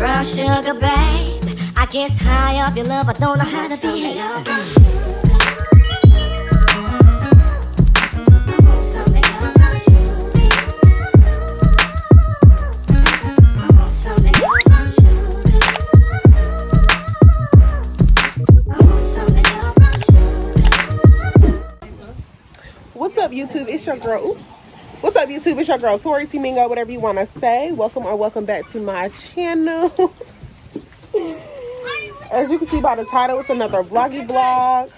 brown sugar, babe. I guess high off your love, I don't know how to behave. Brown sugar. What's up, YouTube? It's your girl. Ooh. What's up, YouTube? It's your girl, Tori, Teemingo, whatever you want to say. Welcome back to my channel. As you can see by the title, it's another vloggy vlog.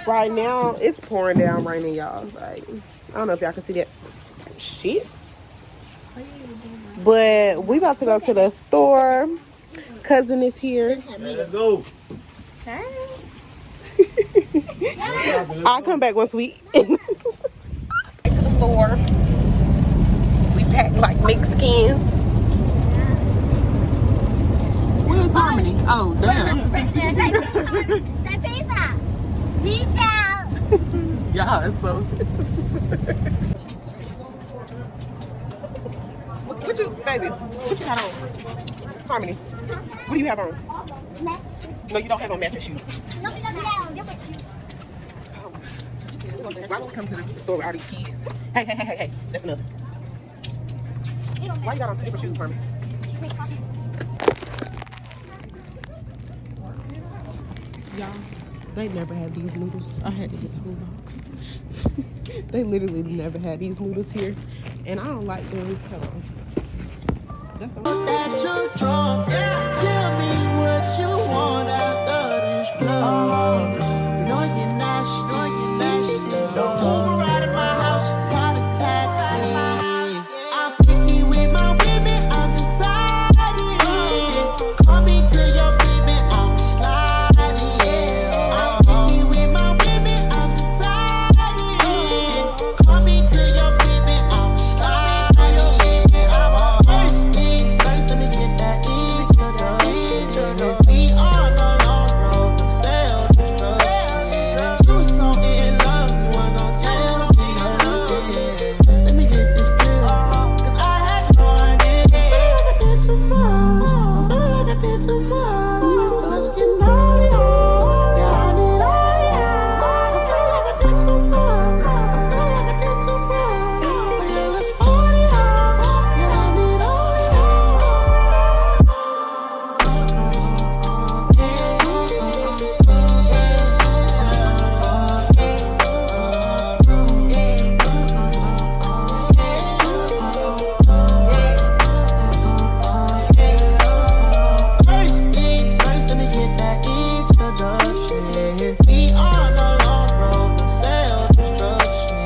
Right now, it's pouring down right now, y'all. Like, I don't know if y'all can see that shit. But we about to go to the store. Cousin is here. Let's go. I'll come back once we to the store. We pack like Mexicans. Where's Harmony? Oh, damn. Y'all, it's so. What you, baby? What you got on? Harmony, what do you have on? No, you don't have on matching shoes. No, because you have on different shoes. Why don't we come to the store with all these kids? Hey. That's enough. Why you got on two different shoes, Harmony? Y'all, they never had these noodles. I had to get the whole box. They literally never had these noodles here. And I don't like them. Hold on. That's all. That you're drunk. Tell me what you want after this club. You know you're nasty. Don't move right in my house. Call a taxi. I'm picky with my women. I'm deciding. Call me to your crib and I'm sliding. I'm picky with my women. I'm deciding. Call me to your crib and I'm sliding. First things first, let me get that introduction. We on a long road to self-destruction. You were so in love, you weren't gonna tell me nothing. Let me get this pill, cause I had no idea. I feel like I did too much. I feel like I did too much. So let's get naughty on. Yeah, I need all y'all. I feel like I did too much. I feel like I did too much. But yeah, let's party on. Yeah, I need all First things first, let me get that introduction. We on a long road to self-destruction.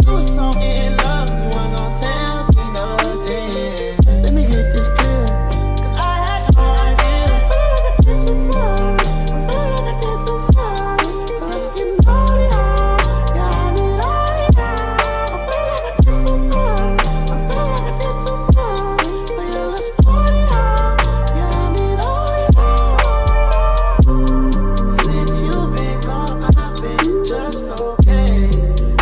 You were so in love, you weren't gonna tell me nothing. Let me get this pill, cause I had no idea. I feel like I did too much. I feel like I did too much. So let's get naughty on. Yeah, I need all y'all. I feel like I did too much. I feel like I did too much. But yeah, let's party on. Yeah, I need all y'all. Since you've been gone, I've been just okay.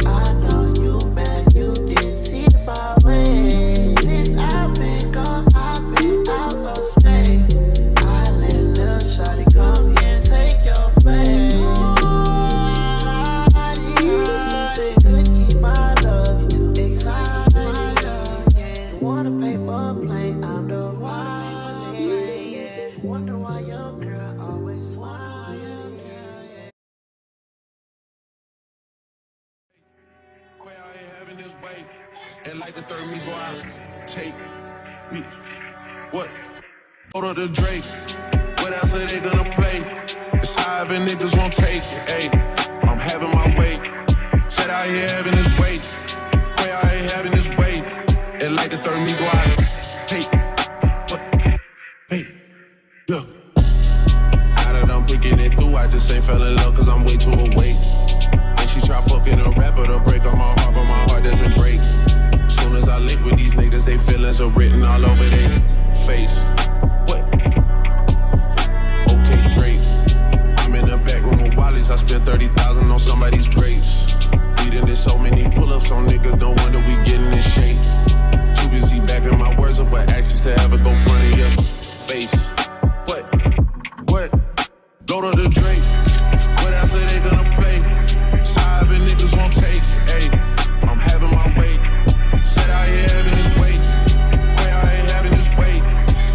I know you mad, you didn't see my way. Since I've been gone, I've been out of space. I let little shawty come here and take your place. Couldn't keep my love, you too excited. Want a paper plane, I'm the one. Wonder why your girl always whine. Way I ain't having this way. And like the third me go out, take me. What? Go to the Drake. What else are they gonna play? It's high and niggas won't take it. Hey, I'm having my way. Said I ain't having this way. Way I ain't having this way. And like the third me go out, take. What? Hey, yeah. Now that I'm picking it through, I just ain't fell in love cause I'm way too awake. And she try fucking a rapper to break on my heart, but my heart doesn't break. Soon as I link with these niggas, they feelings are written all over their face. What? Okay, great. I'm in the back room of Wally's, I spent 30,000 on somebody's grapes. We did so many pull-ups on niggas, no wonder we getting in shape. Too busy backing my words up with actions to ever go front of your face. Load up the Drake. What else are they gonna play? Side and niggas won't take it. Ayy, I'm having my way. Said I ain't having this way. Way I ain't having this way.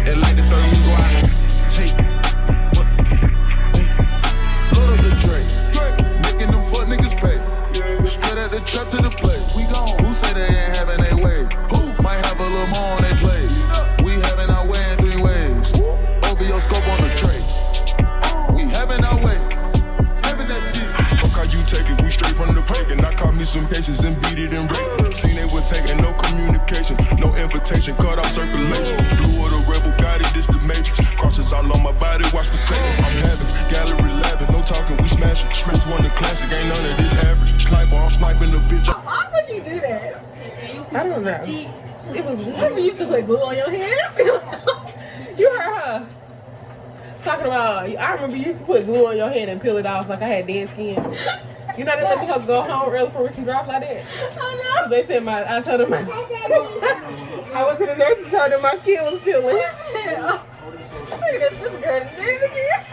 And like the third we go out and take. What? Load up the Drake. Making them fuck niggas pay. Straight at the trap to the play. We gone. Who say they ain't having their way? Who might have a little more on they play? We having our way in 3 ways. OVO scope on the tray. We having our way. Having that shit. Fuck how you take it. We straight from the pagan. I caught me some cases and beat it and rape it. Seen they was taking no communication, no invitation, cut off circulation. Blue or the rebel, got it, this the matrix. Crosses all on my body, watch for Satan. I'm having gallery lavish, no talking, we smashing. Smash one the classic, ain't none of this average. Sniper, I'm sniping the bitch. Why would you do that? I don't know. It was Remember weird. you used to put glue on your hair? You heard her talking about, I remember you used to put glue on your head and peel it off like I had dead skin. You know, they let me help go home early for Richie drop like that. Oh no. They said I told them I went to the nurse and told them my skin was peeling. Look at this girl did it again.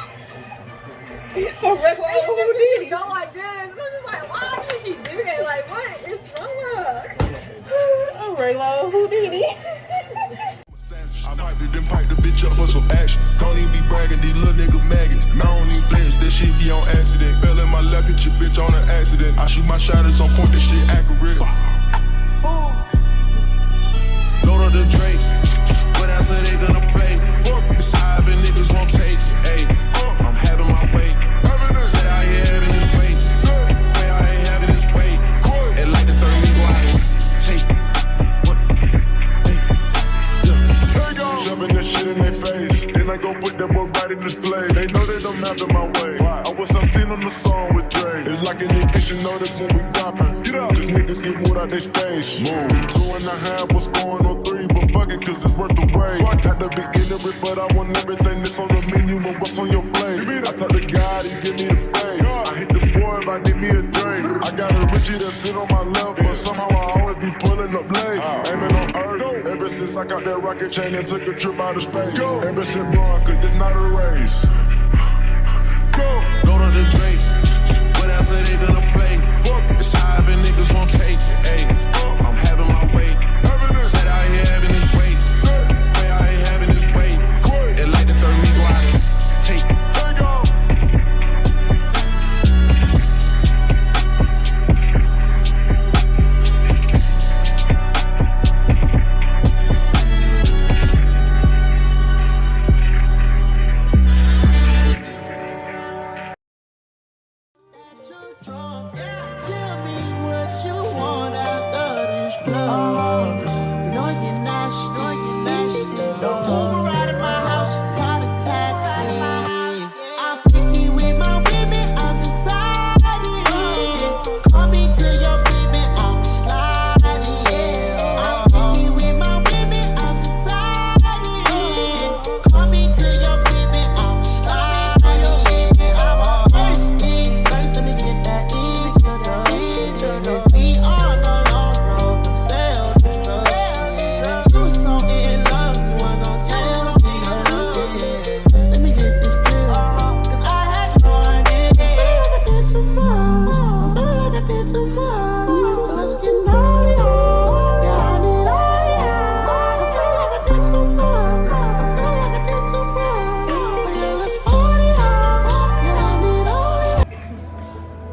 A regular old Houdini. Go like this. And I'm just like, why did she do that? Like, what is wrong with her? A regular old Houdini. I piped it, then pipe the bitch up for some action. Don't even be bragging, these little nigga maggots. I don't even flinch, that shit be on accident. Fell in my lap, hit your bitch on an accident. I shoot my shot at some point, that shit accurate. Load up the Drake. What else are they gonna play? It's high and niggas won't take it. Ayy, I'm having my way. Said I ain't having this way. Way I ain't having this way. And like the third we go out and take it. Shoving that shit in their face. Then I go put that boy right in display. They know they don't have to my way. I was 17 on the song with Dre. It's like an ignition notice when we dropping. Get up. Cause niggas get moved out they space. Move. 2.5 was going on 3, but fuck it, cause it's worth the wait. I had to be ignorant, but I want everything that's on the menu and what's on your plate. I talk to God, he give me the faith. I hit the boy if I need me a drink. I got a Richie that sit on my left, but somehow I always be pulling up late. Aiming on earth. Ever since I got that rocket chain and took a trip out of space. Ever since bro, cause this not a race. Go to the Drake. What else are they gonna play? It's high and niggas won't take it. Ayy, I'm having my way. Said I ain't having this way. Way I ain't having this way. And like the third we go out and take it.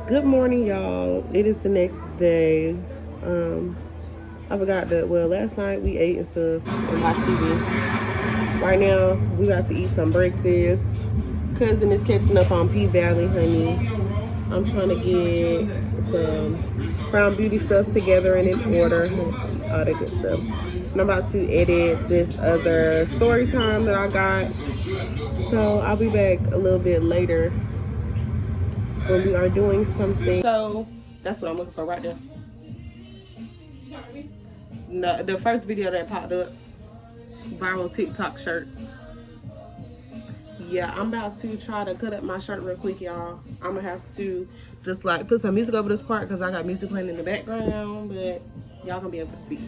Good morning, y'all. It is the next day. I forgot that, well, last night we ate and stuff and watched TV. Right now, we about to eat some breakfast. Cousin is catching up on P-Valley, honey. I'm trying to get some Krowned Beauty stuff together and in order, all that good stuff. And I'm about to edit this other story time that I got. So I'll be back a little bit later when we are doing something. So that's what I'm looking for right there. No, the first video that popped up, viral TikTok shirt. Yeah, I'm about to try to cut up my shirt real quick, y'all. I'm gonna have to just like put some music over this part because I got music playing in the background, but y'all gonna be able to see.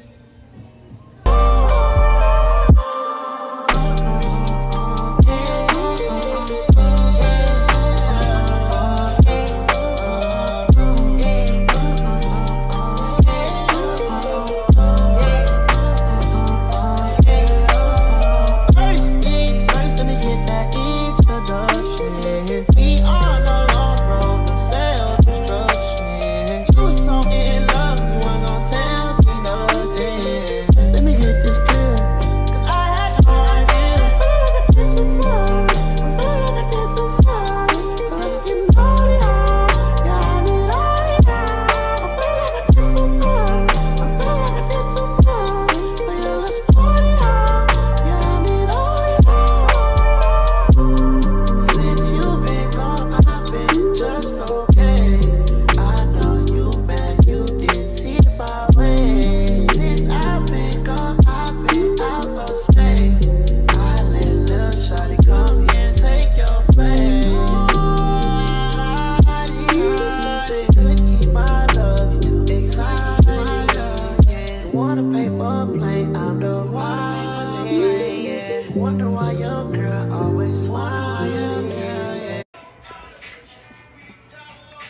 your girl, always want your girl, yeah.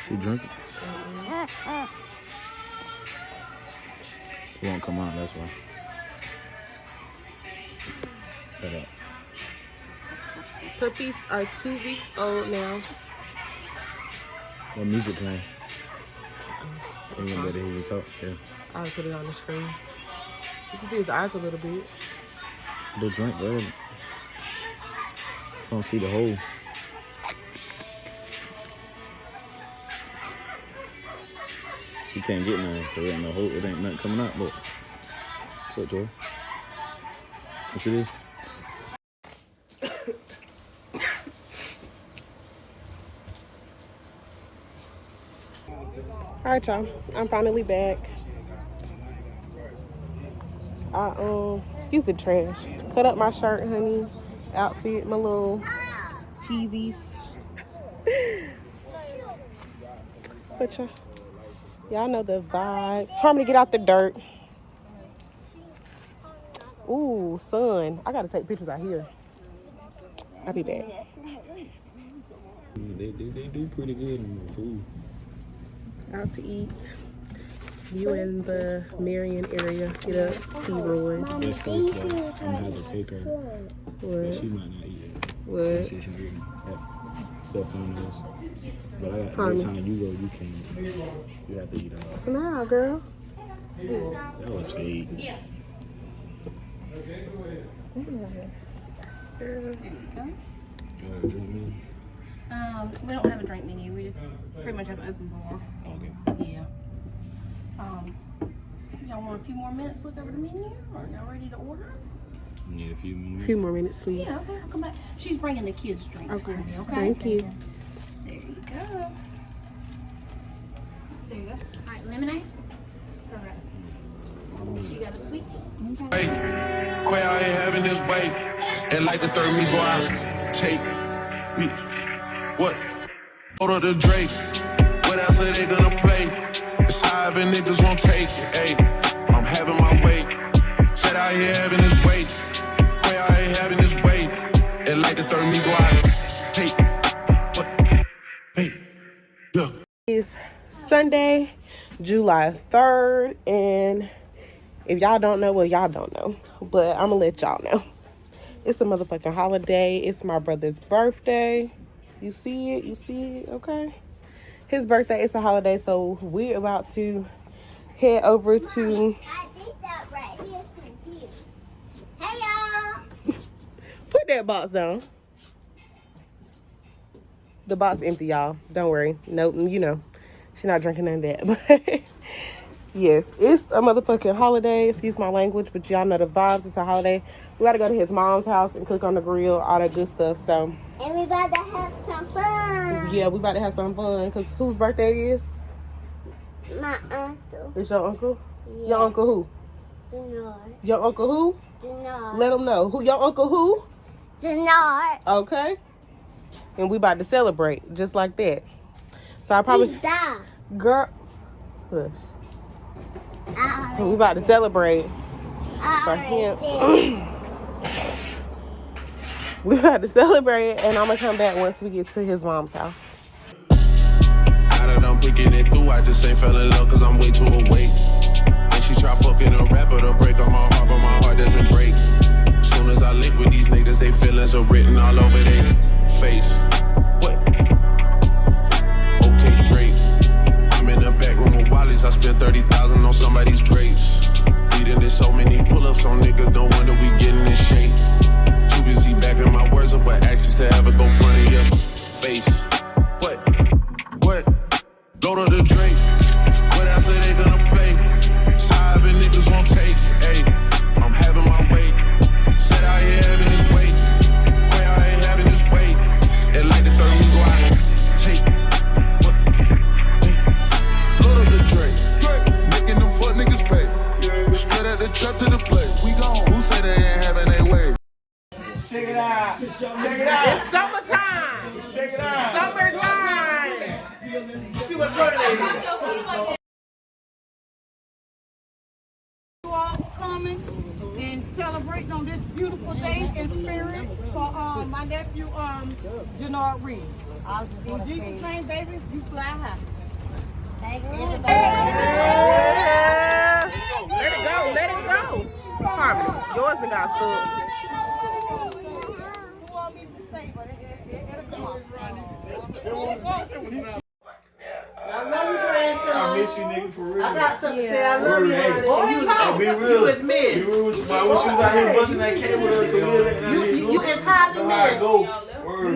She drinking? It won't come out, that's why. Shut up. Puppies are 2 weeks old now. What music playing? You gonna better hear you talk, yeah. I'll put it on the screen. You can see his eyes a little bit. The drink, bro. Don't see the hole. You can't get none, cause there ain't no hole. It ain't nothing coming out, but what, Joe? What it is? All right, y'all. I'm finally back. Excuse the trash. Cut up my shirt, honey. Outfit, my little peasies. But y'all know the vibes. Harmony, get out the dirt. Ooh, sun. I gotta take pictures out here. I'll be back. They do pretty good in the food. Out to eat. You in the Marion area. Get up. T-Roy. That's close though. I'm gonna have to take her. What? But she might not eat it. What? She should eat that stuff on those. But Harmony. next time you go, you can. You have to eat all. Smile, girl. That was fake. Drink me. We don't have a drink menu. We just pretty much have an open bar. Okay. Yeah. Y'all want a few more minutes to look over the menu? Or y'all ready to order? Need a few more. A few more minutes, please. Yeah, okay, I'll come back. She's bringing the kids' drinks for me, okay? Thank you. There you go. There you go. All right, lemonade? All right. She got a sweet tea. Hey, Quay out here having this way. And like the third me go out. Take, bitch. What? Order the Drake. What else are they gonna play? It's high and niggas won't take it. Hey, I'm having my way. Said out here having this way. Quay out here having this way. And like the third me go out. Take, what? Hey, yeah. It's Sunday, July 3rd, and if y'all don't know, well, y'all don't know, but I'm gonna let y'all know. It's a motherfucking holiday. It's my brother's birthday. You see it? You see it? Okay. His birthday is a holiday, so we're about to head over to... I think that right here too. Hey, y'all. Put that box down. The box empty, y'all. Don't worry. Nope, you know. She's not drinking none of that. But yes, it's a motherfucking holiday. Excuse my language, but y'all know the vibes. It's a holiday. We gotta go to his mom's house and cook on the grill, all that good stuff. So And we about to have some fun. yeah, we about to have some fun. Cause whose birthday it is? My uncle. It's your uncle? Yeah. Your uncle who? Denard. Your uncle who? Denard. Let them know. Who your uncle who? Denard. Okay. And we about to celebrate just like that. So I probably He died. girl hush. I We about to celebrate for already him. said. We about to celebrate, and I'm gonna come back once we get to his mom's house. Now that I'm picking it through, I just ain't fell in love cause I'm way too awake. And she try fucking a rapper to break on my heart, but my heart doesn't break. Soon as I link with these niggas, they feelings are written all over their face. What? Okay, great. I'm in the back room with Wally's, I spent 30,000 on somebody's grapes. Leading in so many pull-ups on niggas, no wonder we getting in shape. Too busy backing my words up with actions to ever go front of your face. What? Go to the Drake. What else are they gonna play? Side and niggas won't take it. Hey, I'm having my way. Said out here having this way. Quay out here having this way. And like the third we go out and take. What? Hey. Go to the Drake. Making them fuck niggas pay. Straight at the trap to the play. We gone. Who say they ain't having their way? Check it out. Check it out. It's summertime. Check it out. Summertime. See what's running in here. Coming and celebrating. celebrating on this beautiful day in spirit for my nephew Jannard Reed. In Jesus' name, baby, you fly high. Thank you. Yeah. Let it go, let it go. Harmony, yours done got stuck. You want me to stay, but it'll come off. I love you, grandson. I miss you, nigga, for real. I got something to say. I love you, honey. Be real. You is missed. Be real with you, man. I wish you was out here busting that cable with us. You is hard to miss. You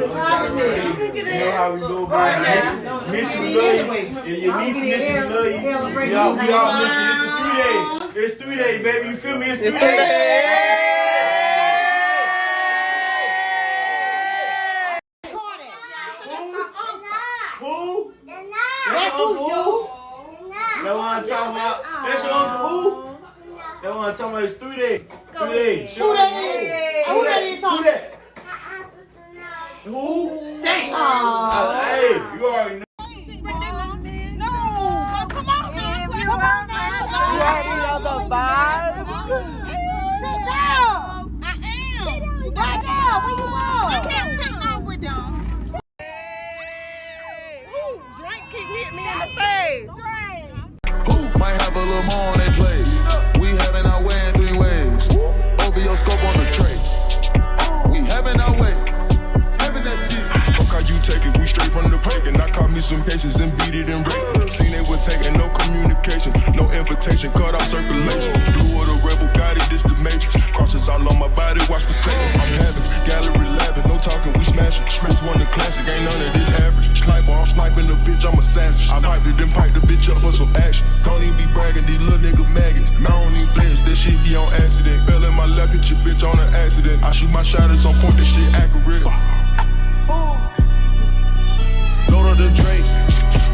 is hard to miss. You know how we go, man. Miss you, love you. Your niece miss you, love you. We all miss you. It's a 3 day. It's 3 day, baby. You feel me? It's 3 days. Who? That's your uncle. That's what I'm talking about. That's your uncle who? That's what I'm talking about. It's 3 days. 3 days. Who that is? Who that is? Who that? Who? Damn. Hey, you already know. You already know the vibes. Sit down. I am. You got down. Where you are? I can't sit down with them. Drink keep hitting me in the face. Who might have a little more on that plate? We having our way in 3 ways. Over your scope on the tray. We having our way. Having that shit. Fuck how you take it, we straight from the break. And I caught me some cases and beat it and break. Seen they was taking no communication, no invitation, cut off circulation. Blue of the rebel, got it, this the matrix. Crosses all on my body, watch for Satan. I'm having gallery lavish, no talking, we smashing. Smith won the classic, ain't none of this average. Sniper, I'm sniping the bitch, I'm assassin. I piped it, then pipe the bitch up for some action. Don't even be bragging, these little nigga maggots. I don't even flinch, this shit be on accident. Fell in my left, hit your bitch on an accident. I shoot my shot at some point, this shit accurate. Load of the Drake,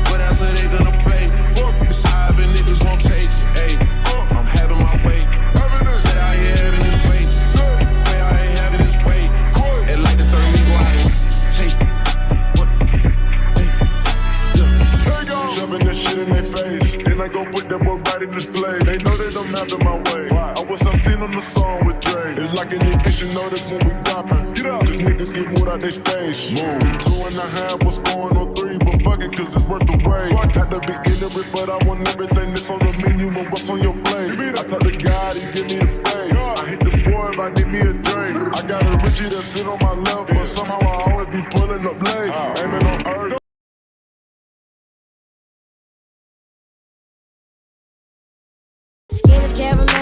what else are they gonna play? It's high and niggas won't take. Ayy, I'm having my way. Sit out here having this weight. Way I ain't having this weight. And like the Teemingo T.V. Take. Shoving this shit in their face. Then I go put that boy right in display. They know that I'm out of my way. I was 17 on the song with Dre. It's like an ignition notice when we dropping. Get up. Cause niggas get moved out they space. Move. 2.5 was going on 3, but fuck it, cause it's worth the wait. Got the beginner, but I want everything that's on the menu, know what's on your plate. I talk to God, he give me the faith. I hit the boy if I need me a drink. I got a Richie that sit on my left, but somehow I always be pulling up blade. Aiming on earth. Skin is caramel.